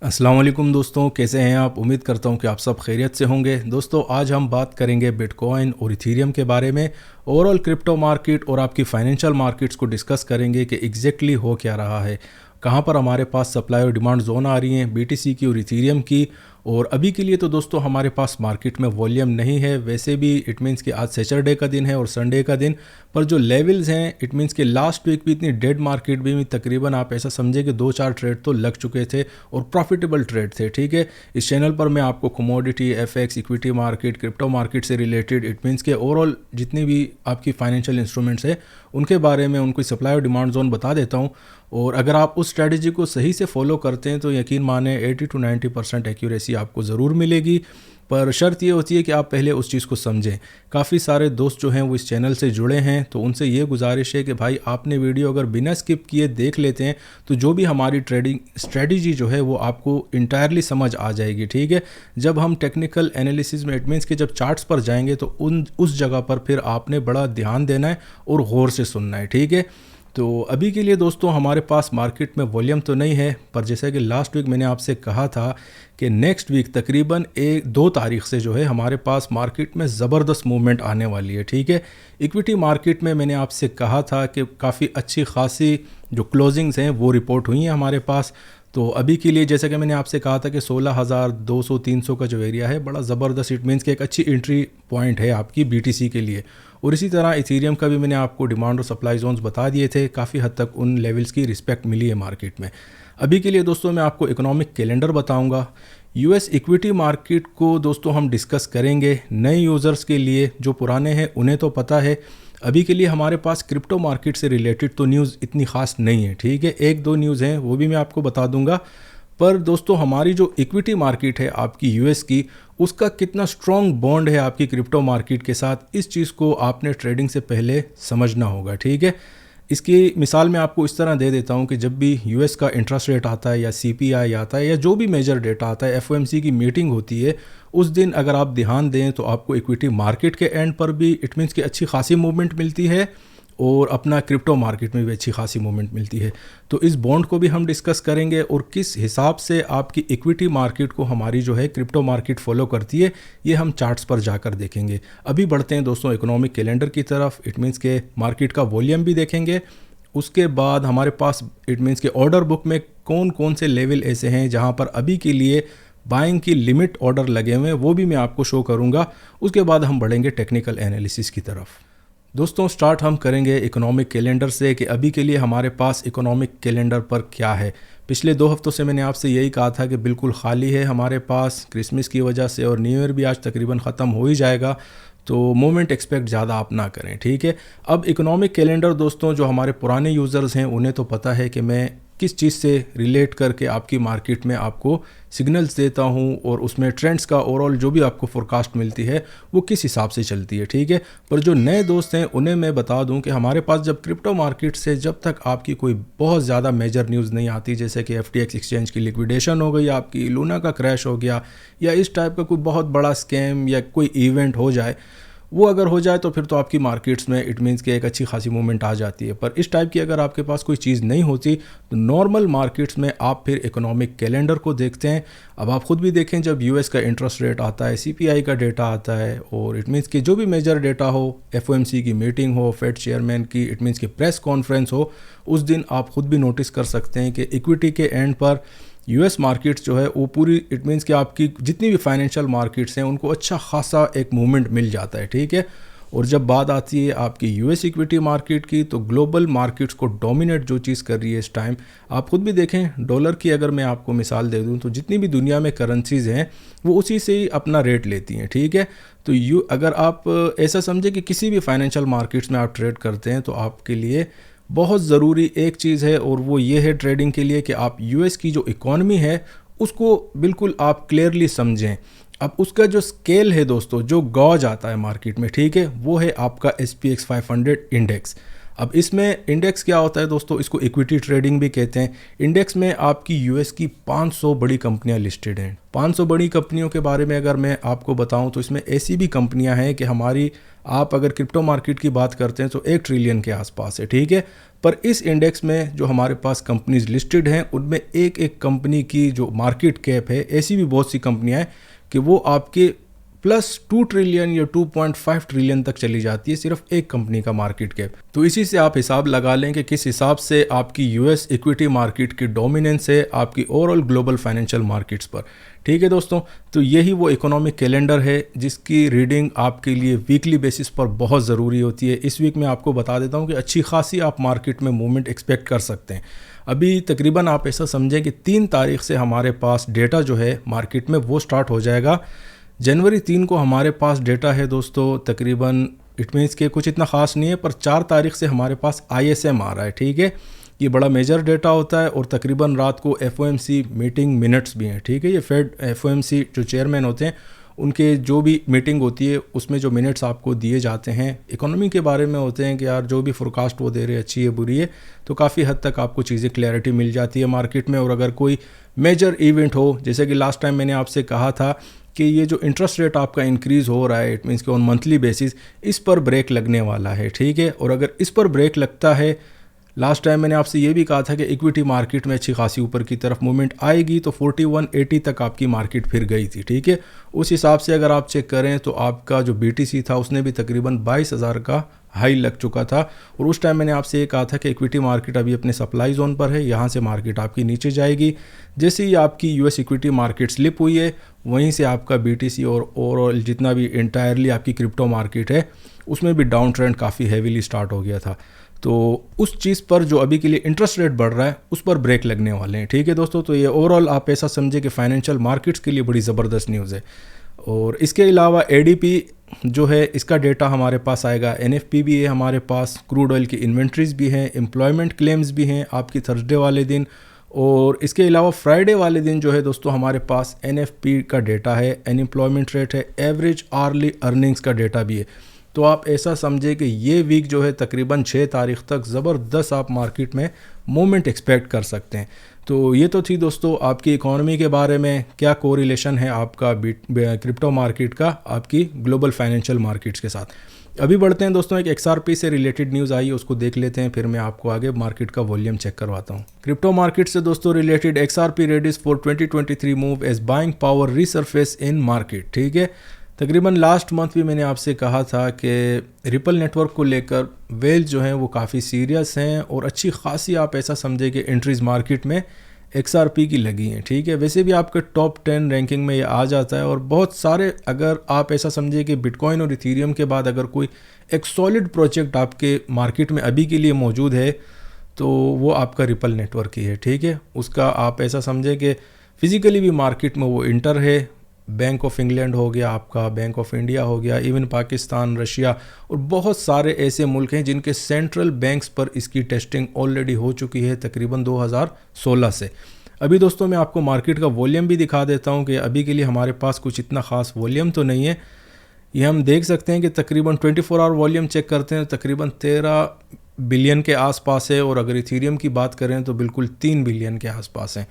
अस्सलाम वालेकुम दोस्तों, कैसे हैं आप। उम्मीद करता हूं कि आप सब खैरियत से होंगे। दोस्तों, आज हम बात करेंगे बिटकॉइन और इथीरियम के बारे में। ओवरऑल क्रिप्टो मार्केट और आपकी फाइनेंशियल मार्केट्स को डिस्कस करेंगे कि एग्जैक्टली हो क्या रहा है, कहां पर हमारे पास सप्लाई और डिमांड जोन आ रही हैं बीटीसी की और इथीरियम की। और अभी के लिए तो दोस्तों हमारे पास मार्केट में वॉल्यूम नहीं है। वैसे भी इट मीन्स कि आज सैटरडे का दिन है और संडे का दिन, पर जो लेवल्स हैं इट मीन्स कि लास्ट वीक भी इतनी डेड मार्केट भी तकरीबन आप ऐसा समझे कि 2-4 ट्रेड तो लग चुके थे और प्रॉफिटेबल ट्रेड थे। ठीक है, इस चैनल पर मैं आपको commodity, FX, equity market, crypto market से रिलेटेड इट मीन्स के ओवरऑल जितनी भी आपकी फाइनेंशियल इंस्ट्रूमेंट्स है उनके बारे में उनकी सप्लाई और डिमांड जोन बता देता हूँ। और अगर आप उस स्ट्रेटजी को सही से फॉलो करते हैं तो यकीन माने 80 to 90% एक्यूरेसी आपको ज़रूर मिलेगी। पर शर्त ये होती है कि आप पहले उस चीज़ को समझें। काफ़ी सारे दोस्त जो हैं वो इस चैनल से जुड़े हैं, तो उनसे ये गुजारिश है कि भाई आपने वीडियो अगर बिना स्किप किए देख लेते हैं तो जो भी हमारी ट्रेडिंग स्ट्रेटजी जो है वो आपको इंटायरली समझ आ जाएगी। ठीक है, जब हम टेक्निकल एनालिसिस में इट मीन्स कि जब चार्ट्स पर जाएंगे तो उस जगह पर फिर आपने बड़ा ध्यान देना है और गौर से सुनना है। ठीक है, तो अभी के लिए दोस्तों हमारे पास मार्केट में वॉल्यूम तो नहीं है, पर जैसा कि लास्ट वीक मैंने आपसे कहा था कि नेक्स्ट वीक तकरीबन 1-2 तारीख से जो है हमारे पास मार्केट में ज़बरदस्त मूवमेंट आने वाली है। ठीक है, इक्विटी मार्केट में मैंने आपसे कहा था कि काफ़ी अच्छी खासी जो क्लोजिंग्स हैं वो रिपोर्ट हुई हैं हमारे पास। तो अभी के लिए जैसा कि मैंने आपसे कहा था कि 16,200-300 का जो एरिया है बड़ा ज़बरदस्त इट मीन्स कि एक अच्छी एंट्री पॉइंट है आपकी बीटीसी के लिए। और इसी तरह इथीरियम का भी मैंने आपको डिमांड और सप्लाई जोन्स बता दिए थे, काफ़ी हद तक उन लेवल्स की रिस्पेक्ट मिली है मार्केट में। अभी के लिए दोस्तों मैं आपको इकोनॉमिक कैलेंडर बताऊंगा। यूएस इक्विटी मार्केट को दोस्तों हम डिस्कस करेंगे। नए यूज़र्स के लिए, जो पुराने हैं उन्हें तो पता है। अभी के लिए हमारे पास क्रिप्टो मार्केट से रिलेटेड तो न्यूज़ इतनी ख़ास नहीं है। ठीक है, 1-2 न्यूज़ हैं वो भी मैं आपको बता दूंगा। पर दोस्तों हमारी जो इक्विटी मार्केट है आपकी यूएस की, उसका कितना स्ट्रॉन्ग बॉन्ड है आपकी क्रिप्टो मार्केट के साथ, इस चीज़ को आपने ट्रेडिंग से पहले समझना होगा। ठीक है, इसकी मिसाल मैं आपको इस तरह दे देता हूं कि जब भी यूएस का इंटरेस्ट रेट आता है या सीपीआई आता है या जो भी मेजर डेटा आता है, एफओएमसी की मीटिंग होती है, उस दिन अगर आप ध्यान दें तो आपको इक्विटी मार्केट के एंड पर भी इट मीन्स कि अच्छी खासी मूवमेंट मिलती है और अपना क्रिप्टो मार्केट में भी अच्छी खासी मूवमेंट मिलती है। तो इस बॉन्ड को भी हम डिस्कस करेंगे और किस हिसाब से आपकी इक्विटी मार्केट को हमारी जो है क्रिप्टो मार्केट फॉलो करती है, ये हम चार्ट्स पर जाकर देखेंगे। अभी बढ़ते हैं दोस्तों इकोनॉमिक कैलेंडर की तरफ। इट मीन्स के मार्केट का वॉल्यूम भी देखेंगे। उसके बाद हमारे पास इट मीन्स के ऑर्डर बुक में कौन कौन से लेवल ऐसे हैं जहाँ पर अभी के लिए बाइंग की लिमिट ऑर्डर लगे हुए हैं, वो भी मैं आपको शो करूँगा। उसके बाद हम बढ़ेंगे टेक्निकल एनालिसिस की तरफ। दोस्तों स्टार्ट हम करेंगे इकोनॉमिक कैलेंडर से कि अभी के लिए हमारे पास इकोनॉमिक कैलेंडर पर क्या है। पिछले 2 हफ्तों से मैंने आपसे यही कहा था कि बिल्कुल खाली है हमारे पास क्रिसमस की वजह से, और न्यू ईयर भी आज तकरीबन ख़त्म हो ही जाएगा, तो मोमेंट एक्सपेक्ट ज़्यादा आप ना करें। ठीक है, अब इकोनॉमिक कैलेंडर दोस्तों जो हमारे पुराने यूज़र्स हैं उन्हें तो पता है कि मैं किस चीज़ से रिलेट करके आपकी मार्केट में आपको सिग्नल्स देता हूं और उसमें ट्रेंड्स का ओवरऑल जो भी आपको फोरकास्ट मिलती है वो किस हिसाब से चलती है। ठीक है, पर जो नए दोस्त हैं उन्हें मैं बता दूं कि हमारे पास जब क्रिप्टो मार्केट से जब तक आपकी कोई बहुत ज़्यादा मेजर न्यूज़ नहीं आती, जैसे कि FTX एक्सचेंज की लिक्विडेशन हो गई, आपकी लूना का क्रैश हो गया, या इस टाइप का कोई बहुत बड़ा स्कैम या कोई इवेंट हो जाए, वो अगर हो जाए तो फिर तो आपकी मार्केट्स में इट मीन्स कि एक अच्छी खासी मूवमेंट आ जाती है। पर इस टाइप की अगर आपके पास कोई चीज़ नहीं होती तो नॉर्मल मार्केट्स में आप फिर इकोनॉमिक कैलेंडर को देखते हैं। अब आप ख़ुद भी देखें, जब यूएस का इंटरेस्ट रेट आता है, सीपीआई का डेटा आता है, और इट मीन्स कि जो भी मेजर डेटा हो, एफओएमसी की मीटिंग हो, फेड चेयरमैन की इट मीन्स कि प्रेस कॉन्फ्रेंस हो, उस दिन आप ख़ुद भी नोटिस कर सकते हैं कि इक्विटी के एंड पर यूएस मार्केट्स जो है वो पूरी इट मीन्स कि आपकी जितनी भी फाइनेंशियल मार्केट्स हैं उनको अच्छा खासा एक मूवमेंट मिल जाता है। ठीक है, और जब बात आती है आपकी यूएस इक्विटी मार्केट की, तो ग्लोबल मार्केट्स को डोमिनेट जो चीज़ कर रही है इस टाइम, आप खुद भी देखें, डॉलर की अगर मैं आपको मिसाल दे दूं तो जितनी भी दुनिया में करेंसीज हैं वो उसी से ही अपना रेट लेती हैं। ठीक है, तो अगर आप ऐसा समझे कि किसी भी फाइनेंशियल मार्केट्स में आप ट्रेड करते हैं तो आपके लिए बहुत ज़रूरी एक चीज़ है, और वो ये है ट्रेडिंग के लिए कि आप यूएस की जो इकॉनमी है उसको बिल्कुल आप क्लियरली समझें। अब उसका जो स्केल है दोस्तों, जो गॉज आता है मार्केट में, ठीक है, वो है आपका SPX 500 इंडेक्स। अब इसमें इंडेक्स क्या होता है दोस्तों, इसको इक्विटी ट्रेडिंग भी कहते हैं। इंडेक्स में आपकी यूएस की 500 बड़ी कंपनियां लिस्टेड हैं। 500 बड़ी कंपनियों के बारे में अगर मैं आपको बताऊं तो इसमें ऐसी भी कंपनियां हैं कि हमारी, आप अगर क्रिप्टो मार्केट की बात करते हैं तो 1 ट्रिलियन के आसपास है, ठीक है। पर इस इंडेक्स में जो हमारे पास कंपनीज लिस्टेड हैं उनमें एक एक कंपनी की जो मार्केट कैप है, ऐसी भी बहुत सी कंपनियां हैं कि वो आपके +2 ट्रिलियन या 2.5 ट्रिलियन तक चली जाती है सिर्फ एक कंपनी का मार्केट कैप। तो इसी से आप हिसाब लगा लें कि किस हिसाब से आपकी यूएस इक्विटी मार्केट की डोमिनेंस है आपकी ओवरऑल ग्लोबल फाइनेंशियल मार्केट्स पर, ठीक है दोस्तों। तो यही वो इकोनॉमिक कैलेंडर है जिसकी रीडिंग आपके लिए वीकली बेसिस पर बहुत ज़रूरी होती है। इस वीक में आपको बता देता हूँ कि अच्छी खासी आप मार्केट में मूवमेंट एक्सपेक्ट कर सकते हैं। अभी तकरीबन आप ऐसा समझें कि 3 तारीख से हमारे पास डेटा जो है मार्केट में वो स्टार्ट हो जाएगा। जनवरी 3 को हमारे पास डेटा है दोस्तों, तकरीबन इट मीन्स के कुछ इतना ख़ास नहीं है, पर 4 तारीख से हमारे पास ISM आ रहा है, ठीक है। ये बड़ा मेजर डेटा होता है और तकरीबन रात को FOMC मीटिंग मिनट्स भी हैं, ठीक है। ये फेड FOMC जो चेयरमैन होते हैं उनके जो भी मीटिंग होती है उसमें जो मिनट्स आपको दिए जाते हैं इकोनॉमी के बारे में होते हैं कि यार जो भी फोरकास्ट वो दे रहे हैं अच्छी है बुरी है, तो काफ़ी हद तक आपको चीज़ें क्लैरिटी मिल जाती है मार्केट में। और अगर कोई मेजर इवेंट हो, जैसे कि लास्ट टाइम मैंने आपसे कहा था कि ये जो इंटरेस्ट रेट आपका इंक्रीज़ हो रहा है, इट मीन्स कि ऑन मंथली बेसिस इस पर ब्रेक लगने वाला है, ठीक है। और अगर इस पर ब्रेक लगता है, लास्ट टाइम मैंने आपसे ये भी कहा था कि इक्विटी मार्केट में अच्छी खासी ऊपर की तरफ मूवमेंट आएगी, तो 4180 तक आपकी मार्केट फिर गई थी, ठीक है। उस हिसाब से अगर आप चेक करें तो आपका जो BTC था उसने भी तकरीबन 22,000 का हाई लग चुका था। और उस टाइम मैंने आपसे ये कहा था कि इक्विटी मार्केट अभी अपने सप्लाई जोन पर है, यहाँ से मार्केट आपकी नीचे जाएगी। जैसे ही आपकी US इक्विटी मार्केट स्लिप हुई है, वहीं से आपका BTC और ओवरऑल जितना भी इंटायरली आपकी क्रिप्टो मार्केट है उसमें भी डाउन ट्रेंड काफ़ी हैवीली स्टार्ट हो गया था। तो उस चीज़ पर जो अभी के लिए इंटरेस्ट रेट बढ़ रहा है उस पर ब्रेक लगने वाले हैं, ठीक है दोस्तों। तो ये ओवरऑल आप ऐसा समझे कि फाइनेंशियल मार्केट्स के लिए बड़ी ज़बरदस्त न्यूज़ है। और इसके अलावा ADP जो है इसका डेटा हमारे पास आएगा, NFP भी है हमारे पास, क्रूड ऑयल की इन्वेंट्रीज भी हैं, एम्प्लॉयमेंट क्लेम्स भी हैं आपकी थर्सडे वाले दिन। और इसके अलावा फ्राइडे वाले दिन जो है दोस्तों हमारे पास NFP का डेटा है, अनएम्प्लॉयमेंट रेट है, एवरेज आर्ली अर्निंग्स का डेटा भी है। तो आप ऐसा समझे कि ये वीक जो है तकरीबन 6 तारीख तक ज़बरदस्त आप मार्केट में मूवमेंट एक्सपेक्ट कर सकते हैं। तो ये तो थी दोस्तों आपकी इकोनॉमी के बारे में, क्या कोरिलेशन है आपका क्रिप्टो मार्केट का आपकी ग्लोबल फाइनेंशियल मार्केट्स के साथ। अभी बढ़ते हैं दोस्तों, एक XRP से रिलेटेड न्यूज़ आई है उसको देख लेते हैं, फिर मैं आपको आगे मार्केट का वॉल्यूम चेक करवाता हूँ। क्रिप्टो मार्केट से दोस्तों related XRP readies for 2023 move as buying power resurface in market, ठीक है। तकरीबन लास्ट मंथ भी मैंने आपसे कहा था कि रिपल नेटवर्क को लेकर वेल्स जो हैं वो काफ़ी सीरियस हैं और अच्छी खासी आप ऐसा समझे कि एंट्रीज मार्केट में XRP की लगी हैं, ठीक है। वैसे भी आपके टॉप 10 रैंकिंग में ये आ जाता है और बहुत सारे, अगर आप ऐसा समझे कि बिटकॉइन और इथेरियम के बाद अगर कोई एक सॉलिड प्रोजेक्ट आपके मार्केट में अभी के लिए मौजूद है तो वो आपका रिपल नेटवर्क ही है, ठीक है। उसका आप ऐसा समझे कि फिज़िकली भी मार्केट में वो इंटर है। बैंक ऑफ इंग्लैंड हो गया आपका, बैंक ऑफ इंडिया हो गया, इवन पाकिस्तान, रशिया और बहुत सारे ऐसे मुल्क हैं जिनके सेंट्रल बैंक्स पर इसकी टेस्टिंग ऑलरेडी हो चुकी है तकरीबन 2016 से। अभी दोस्तों मैं आपको मार्केट का वॉल्यूम भी दिखा देता हूं कि अभी के लिए हमारे पास कुछ इतना ख़ास वॉल्यूम तो नहीं है। ये हम देख सकते हैं कि तकरीबन 24 आवर वॉल्यूम चेक करते हैं तकरीबन 13 बिलियन के आसपास है, और अगर इथेरियम की बात करें तो बिल्कुल 3 बिलियन के आसपास हैं।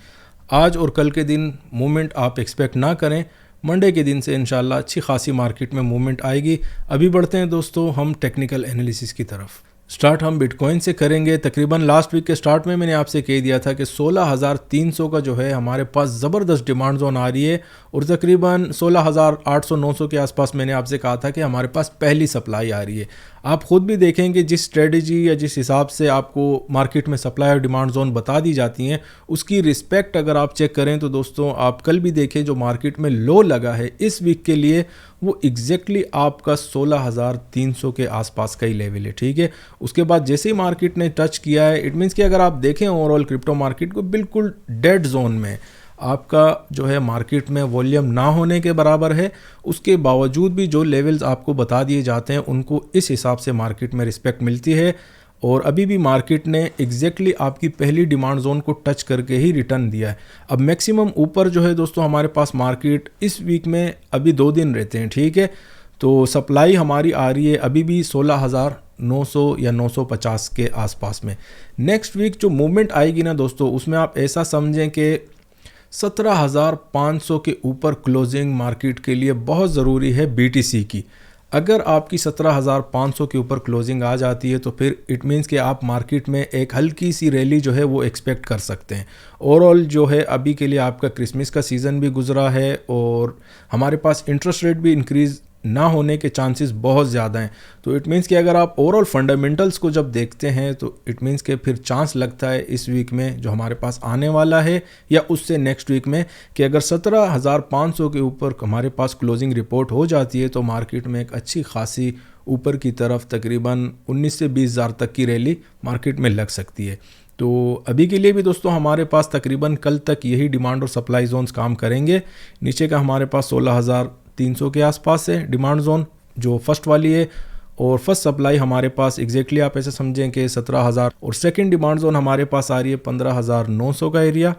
आज और कल के दिन मूवमेंट आप एक्सपेक्ट ना करें, मंडे के दिन से इंशाल्लाह अच्छी खासी मार्केट में मूवमेंट आएगी। अभी बढ़ते हैं दोस्तों हम टेक्निकल एनालिसिस की तरफ। स्टार्ट हम बिटकॉइन से करेंगे। तकरीबन लास्ट वीक के स्टार्ट में मैंने आपसे कह दिया था कि 16,300 का जो है हमारे पास ज़बरदस्त डिमांड जोन आ रही है, और तकरीबन 16,800-900 के आसपास मैंने आपसे कहा था कि हमारे पास पहली सप्लाई आ रही है। आप ख़ुद भी देखेंगे जिस स्ट्रेटजी या जिस हिसाब से आपको मार्केट में सप्लाई और डिमांड जोन बता दी जाती हैं उसकी रिस्पेक्ट अगर आप चेक करें तो दोस्तों आप कल भी देखें जो मार्केट में लो लगा है इस वीक के लिए वो एग्जैक्टली आपका 16,300 के आसपास का ही लेवल है, ठीक है। उसके बाद जैसे ही मार्केट ने टच किया है, इट मीन्स कि अगर आप देखें ओवरऑल क्रिप्टो मार्केट को बिल्कुल डेड जोन में आपका जो है मार्केट में वॉल्यूम ना होने के बराबर है। उसके बावजूद भी जो लेवल्स आपको बता दिए जाते हैं उनको इस हिसाब से मार्केट में रिस्पेक्ट मिलती है, और अभी भी मार्केट ने एग्जैक्टली आपकी पहली डिमांड जोन को टच करके ही रिटर्न दिया है। अब मैक्सिमम ऊपर जो है दोस्तों हमारे पास मार्केट इस वीक में अभी 2 दिन रहते हैं, ठीक है। तो सप्लाई हमारी आ रही है अभी भी 900 या 950 के आसपास में। नेक्स्ट वीक जो मूवमेंट आएगी ना दोस्तों, उसमें आप ऐसा समझें कि 17,500 के ऊपर क्लोजिंग मार्केट के लिए बहुत ज़रूरी है BTC की। अगर आपकी 17,500 के ऊपर क्लोजिंग आ जाती है तो फिर इट मीन्स कि आप मार्केट में एक हल्की सी रैली जो है वो एक्सपेक्ट कर सकते हैं। ओवरऑल जो है अभी के लिए आपका क्रिसमस का सीज़न भी गुजरा है और हमारे पास इंटरेस्ट रेट भी इंक्रीज़ ना होने के चांसेस बहुत ज़्यादा हैं। तो इट मीन्स कि अगर आप ओवरऑल फंडामेंटल्स को जब देखते हैं तो इट मीन्स कि फिर चांस लगता है इस वीक में जो हमारे पास आने वाला है या उससे नेक्स्ट वीक में कि अगर 17,500 के ऊपर हमारे पास क्लोजिंग रिपोर्ट हो जाती है तो मार्केट में एक अच्छी खासी ऊपर की तरफ तकरीबन 19 से 20,000 तक की रैली मार्केट में लग सकती है। तो अभी के लिए भी दोस्तों हमारे पास तकरीबन कल तक यही डिमांड और सप्लाई जोन्स काम करेंगे। नीचे का हमारे पास 16,300 के आसपास है डिमांड जोन जो फर्स्ट वाली है, और फर्स्ट सप्लाई हमारे पास एग्जैक्टली आप ऐसे समझें कि 17,000, और सेकंड डिमांड जोन हमारे पास आ रही है 15,900 का एरिया,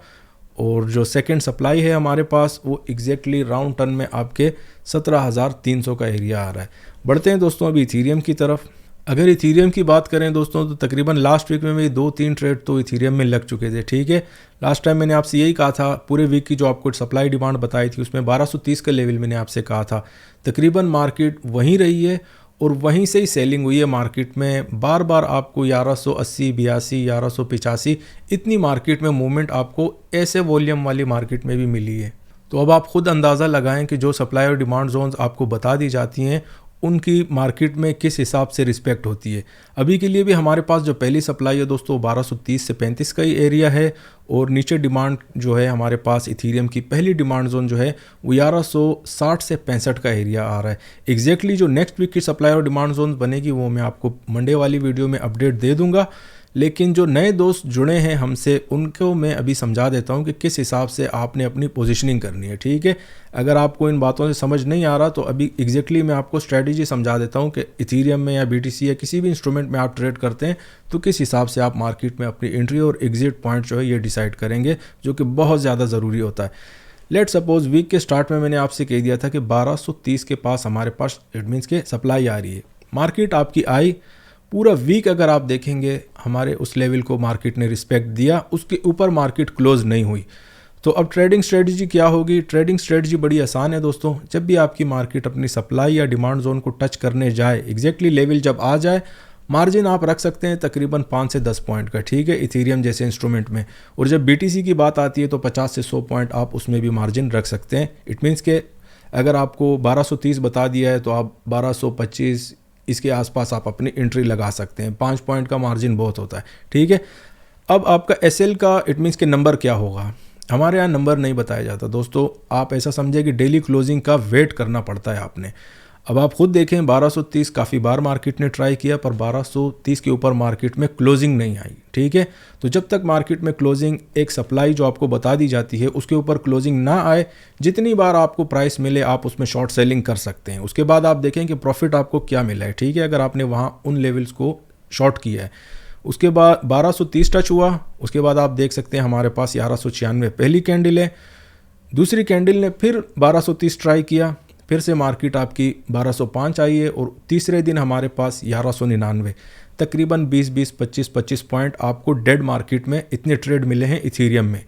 और जो सेकंड सप्लाई है हमारे पास वो एग्जैक्टली राउंड टर्न में आपके 17,300 का एरिया आ रहा है। बढ़ते हैं दोस्तों अभी इथीरियम की तरफ। अगर इथीरियम की बात करें दोस्तों तो तकरीबन लास्ट वीक में मेरी 2-3 ट्रेड तो इथीरियम में लग चुके थे। ठीक है, लास्ट टाइम मैंने आपसे यही कहा था, पूरे वीक की जो आपको सप्लाई डिमांड बताई थी उसमें 1230 का लेवल मैंने आपसे कहा था। तकरीबन मार्केट वहीं रही है और वहीं से ही सेलिंग हुई है मार्केट में। बार बार आपको 1180, 82, 1185 इतनी मार्केट में मूवमेंट आपको ऐसे वॉल्यूम वाली मार्केट में भी मिली है। तो अब आप खुद अंदाज़ा लगाएं कि जो सप्लाई और डिमांड जोन्स आपको बता दी जाती हैं उनकी मार्केट में किस हिसाब से रिस्पेक्ट होती है। अभी के लिए भी हमारे पास जो पहली सप्लाई है दोस्तों 1230 से 35 का ही एरिया है, और नीचे डिमांड जो है हमारे पास इथीरियम की पहली डिमांड जोन जो है वो 1160 से 65 का एरिया आ रहा है। एग्जैक्टली जो नेक्स्ट वीक की सप्लाई और डिमांड जोन बनेगी वो मैं आपको मंडे वाली वीडियो में अपडेट दे दूंगा, लेकिन जो नए दोस्त जुड़े हैं हमसे उनको मैं अभी समझा देता हूं कि किस हिसाब से आपने अपनी पोजीशनिंग करनी है। ठीक है, अगर आपको इन बातों से समझ नहीं आ रहा तो अभी एग्जैक्टली मैं आपको स्ट्रेटजी समझा देता हूं कि इथीरियम में या BTC या किसी भी इंस्ट्रूमेंट में आप ट्रेड करते हैं तो किस हिसाब से आप मार्केट में अपनी एंट्री और एग्जिट पॉइंट जो है ये डिसाइड करेंगे, जो कि बहुत ज़्यादा ज़रूरी होता है। लेट सपोज वीक के स्टार्ट में मैंने आपसे कह दिया था कि 1230 के पास हमारे पास इट मीन्स के सप्लाई आ रही है। मार्केट आपकी आई, पूरा वीक अगर आप देखेंगे हमारे उस लेवल को मार्केट ने रिस्पेक्ट दिया, उसके ऊपर मार्केट क्लोज नहीं हुई। तो अब ट्रेडिंग स्ट्रेटजी क्या होगी? ट्रेडिंग स्ट्रेटजी बड़ी आसान है दोस्तों। जब भी आपकी मार्केट अपनी सप्लाई या डिमांड जोन को टच करने जाए, एग्जैक्टली लेवल जब आ जाए, मार्जिन आप रख सकते हैं तकरीबन 5 से 10 पॉइंट का। ठीक है, इथीरियम जैसे इंस्ट्रूमेंट में। और जब BTC की बात आती है तो 50 से 100 पॉइंट आप उसमें भी मार्जिन रख सकते हैं। इट मीन्स के अगर आपको 1230 बता दिया है तो आप 1225 इसके आसपास आप अपनी एंट्री लगा सकते हैं। 5 पॉइंट का मार्जिन बहुत होता है। ठीक है, अब आपका SL का इट मीन्स के नंबर क्या होगा? हमारे यहाँ नंबर नहीं बताया जाता दोस्तों। आप ऐसा समझे कि डेली क्लोजिंग का वेट करना पड़ता है आपने। अब आप खुद देखें 1230 काफ़ी बार मार्केट ने ट्राई किया पर 1230 के ऊपर मार्केट में क्लोजिंग नहीं आई। ठीक है, तो जब तक मार्केट में क्लोजिंग एक सप्लाई जो आपको बता दी जाती है उसके ऊपर क्लोजिंग ना आए, जितनी बार आपको प्राइस मिले आप उसमें शॉर्ट सेलिंग कर सकते हैं। उसके बाद आप देखें कि प्रॉफिट आपको क्या मिला है। ठीक है, अगर आपने वहाँ उन लेवल्स को शॉर्ट किया है। उसके बाद 1230 टच हुआ, उसके बाद आप देख सकते हैं हमारे पास 1196 पहली कैंडल है। दूसरी कैंडल ने फिर 1230 ट्राई किया, फिर से मार्केट आपकी 1205 आई है, और तीसरे दिन हमारे पास 1199, तकरीबन 20-20, 25-25 पॉइंट आपको डेड मार्केट में इतने ट्रेड मिले हैं इथीरियम में।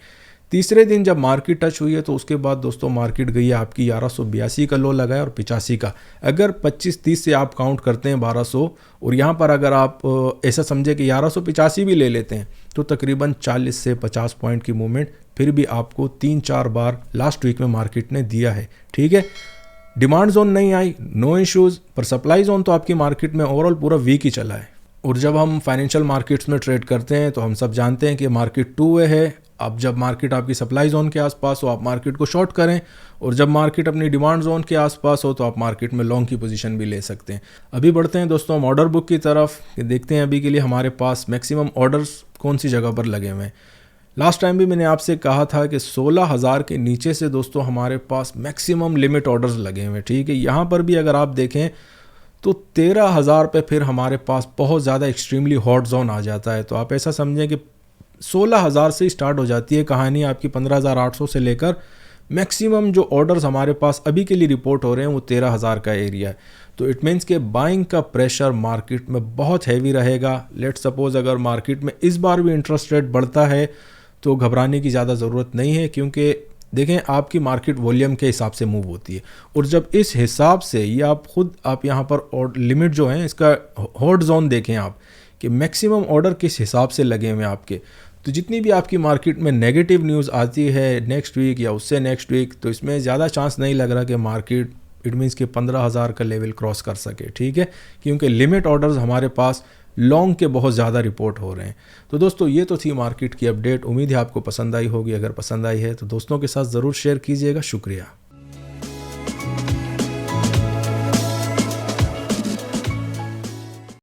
तीसरे दिन जब मार्केट टच हुई है तो उसके बाद दोस्तों मार्केट गई है आपकी 1182 का लो लगाया और 85 का। अगर 25-30 से आप काउंट करते हैं 1200, और यहाँ पर अगर आप ऐसा समझे कि 1185 भी ले लेते हैं तो तकरीबन 40 से 50 पॉइंट की मूवमेंट फिर भी आपको 3-4 बार लास्ट वीक में मार्केट ने दिया है। ठीक है, डिमांड जोन नहीं आई, नो इश्यूज़, पर सप्लाई जोन तो आपकी मार्केट में ओवरऑल पूरा वीक ही चला है। और जब हम फाइनेंशियल मार्केट्स में ट्रेड करते हैं तो हम सब जानते हैं कि मार्केट 2 वे है। अब जब मार्केट आपकी सप्लाई जोन के आसपास हो आप मार्केट को शॉर्ट करें, और जब मार्केट अपनी डिमांड जोन के आसपास हो तो आप मार्केट में लॉन्ग की पोजीशन भी ले सकते हैं। अभी बढ़ते हैं दोस्तों हम ऑर्डर बुक की तरफ, देखते हैं अभी के लिए हमारे पास मैक्सिमम ऑर्डर्स कौन सी जगह पर लगे हुए हैं। लास्ट टाइम भी मैंने आपसे कहा था कि 16,000 के नीचे से दोस्तों हमारे पास मैक्सिमम लिमिट ऑर्डर्स लगे हुए हैं। ठीक है, यहाँ पर भी अगर आप देखें तो 13,000 पे फिर हमारे पास बहुत ज़्यादा एक्सट्रीमली हॉट जोन आ जाता है। तो आप ऐसा समझें कि 16,000 से ही स्टार्ट हो जाती है कहानी आपकी। 15,800 से लेकर मैक्सिमम जो ऑर्डर्स हमारे पास अभी के लिए रिपोर्ट हो रहे हैं वो 13,000 का एरिया है। तो इट मीन्स के बाइंग का प्रेशर मार्केट में बहुत हैवी रहेगा। लेट सपोज अगर मार्केट में इस बार भी इंटरेस्ट रेट बढ़ता है तो घबराने की ज़्यादा ज़रूरत नहीं है, क्योंकि देखें आपकी मार्केट वॉल्यूम के हिसाब से मूव होती है, और जब इस हिसाब से ये आप यहाँ पर और लिमिट जो है इसका हॉट जोन देखें आप कि मैक्सिमम ऑर्डर किस हिसाब से लगे हुए हैं आपके, तो जितनी भी आपकी मार्केट में नेगेटिव न्यूज़ आती है नेक्स्ट वीक या उससे नेक्स्ट वीक, तो इसमें ज़्यादा चांस नहीं लग रहा कि मार्केट इट मीन्स कि 15,000 का लेवल क्रॉस कर सके, ठीक है, क्योंकि लिमिट ऑर्डर्स हमारे पास लॉन्ग के बहुत ज़्यादा रिपोर्ट हो रहे हैं। तो दोस्तों ये तो थी मार्केट की अपडेट, उम्मीद है आपको पसंद आई होगी। अगर पसंद आई है तो दोस्तों के साथ ज़रूर शेयर कीजिएगा। शुक्रिया।